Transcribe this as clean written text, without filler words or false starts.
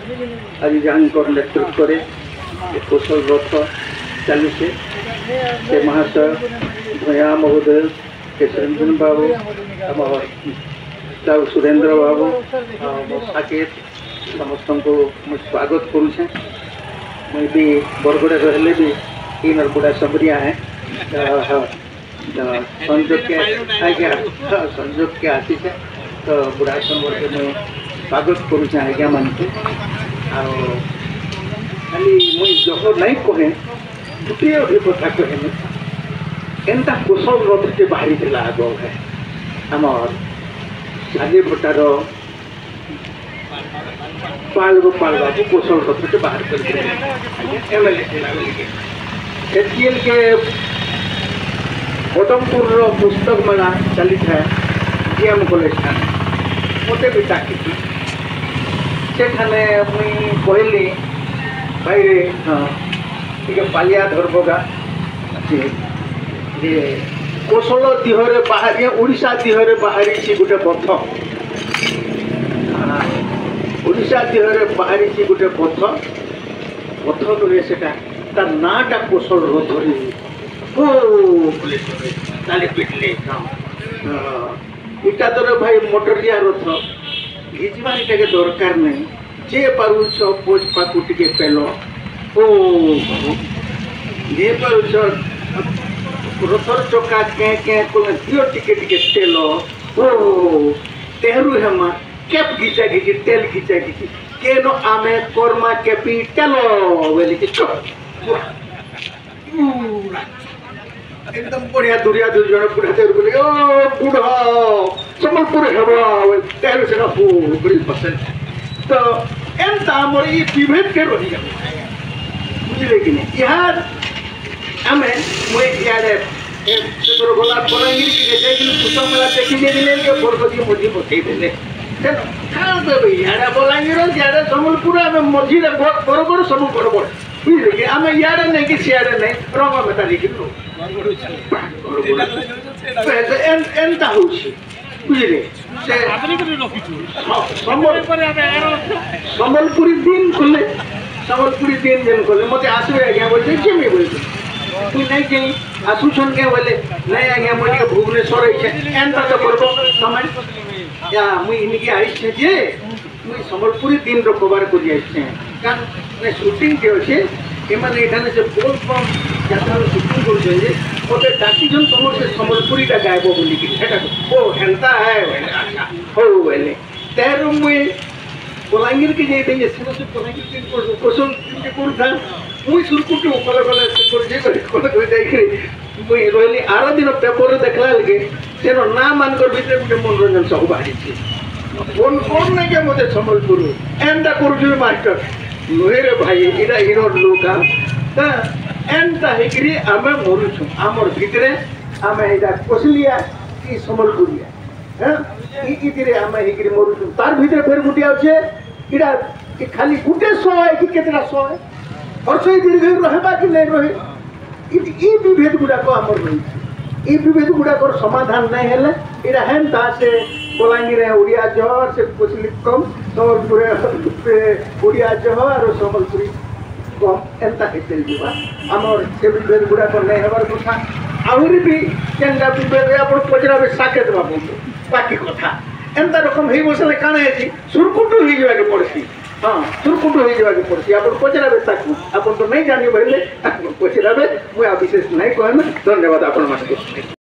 आज जहाँ नेतृत्व कौशल रथ चली से महाशय भया महोदय केशरंजन बाबू आम सुरेंद्र बाबू साकेत समस्त को मुझे स्वागत करुचे। मुझे भी बरगड़े रहे भी ये नरगुड़ा सबरिया है संजोग के आज्ञा संजोग के आसी से तो बुढ़ा संवर्ग में स्वागत करुचे आज्ञा मान के खाली मुई जो नहीं कहे गोटे अभी कथा कहे एंता कौशल रथ से बाहरी थे आग है आमर शादी भट्टार पाल गोपाल बाबू कौशल रथ से बाहर कर एचएल के पदमपुर पुस्तक मेला चली था जीएम कॉलेज मत भी डाकी से मुई कहली भाई हाँ टे पालिया धरबगा जे कौशल दिहरे बाहरी ओडिशा दिहरे बाहरी गोटे पथ ओडिशा दिहरे बाहरी गोटे पथ पथ नुहे से तार नाटा कौशल रथरी ताली पिटले इटा तो भाई मोटरिया रथ घिचबार इटा के दरकार नहीं जे पारुछ पोज पाकु टिके पेलो ओ जे पारुछ रथर चका के दियो टिके टिके तेल ओ तेहरू हेमा केप घिचा घिची तेल घिचा घिची केनो आमे कर्मा केपी तेलो बोली कि चुप एकदम बढ़िया दुरिया दु जण बुढ़ा तेर बोली ओ बुढ़ा संबलपुर हेबा तेहरू से हो बड़ी पसंद तो एंता मोर ये विभेद के रही गया बुझले कि नहीं यार आमे मुई यारे तोर गोला बलांगीर की जे कि पुस्तक मेला देखि जे दिले के बरगदी मझी पठे देले खान तो भाई यारे बलांगीर यारे संबलपुर आमे मझी रे बरोबर सब बरोबर बुझले कि आमे यारे नहीं कि सियारे नहीं रंग में ताली कि एंता होछि बुझले से संबलपुरी दिन खोले संबलपुरी दिन जेन खोले मत आसबे आज्ञा बोलते केमे बोलते तू नहीं जाई आसुछन के बोले नहीं आज्ञा मोनी के भुवनेश्वर है एंता तो करबो समय या मुई इनके आई छे जे मुई संबलपुरी दिन रो कवर को जाई छे कान ने शूटिंग के होछे एमाने एठाने से बोल बम यात्रा शूटिंग कर जे ओते डाकी जन तुम से संबलपुरी टा गायबो बोली कि हेटा ओ हेंता है अच्छा हो बोले तेरो मुई बलांगीर के जे देजे से बलांगीर के कोसम के कोन था मुई सुरकुट ऊपर गले से कर जे कर जाई के मुई रोली आरो दिन पेपर देखला लगे तेनो ना मान कर भीतर गुटे मनोरंजन सब बाहरी छी कोन ना के मते संबलपुर एंता करजु मास्टर लोहेरे भाई इरा हिरो लोका ता एंता हेकरी आमे मरुछु आमर भितरे आमे इदा कोसलिया की संबलपुरिया हैं इतिरे आमे हेकरी मरुछु तार भितरे फेर गुटिया छे इडा कि खाली गुटे सो है कि केतना सो है और सही दीर्घ रहबा कि नहीं रहे ई विभेद गुडा को आमर रही ई विभेद गुडा को समाधान नहीं हेले इडा हेंता से बलांगीर ओडिया जहर से कोसली कम संबलपुर ओडिया जहर और संबलपुरी कम एंता हेतेल जीवा आमर से विभेद गुडा को नहीं हेबार कथा आहुरी भी केंदा विभेद आपण पचराबे साकेत बाबू बाकी कथा एंता रकम हेई बसले काना हेची सुरकुटु हेई जेबा के पड़सी हां सुरकुटु हेई जेबा के पड़सी आपण पचराबे ताकू आपण तो नहीं जानि भइले आपण पचराबे मु आ विशेष नहीं कहन धन्यवाद आपण मानको।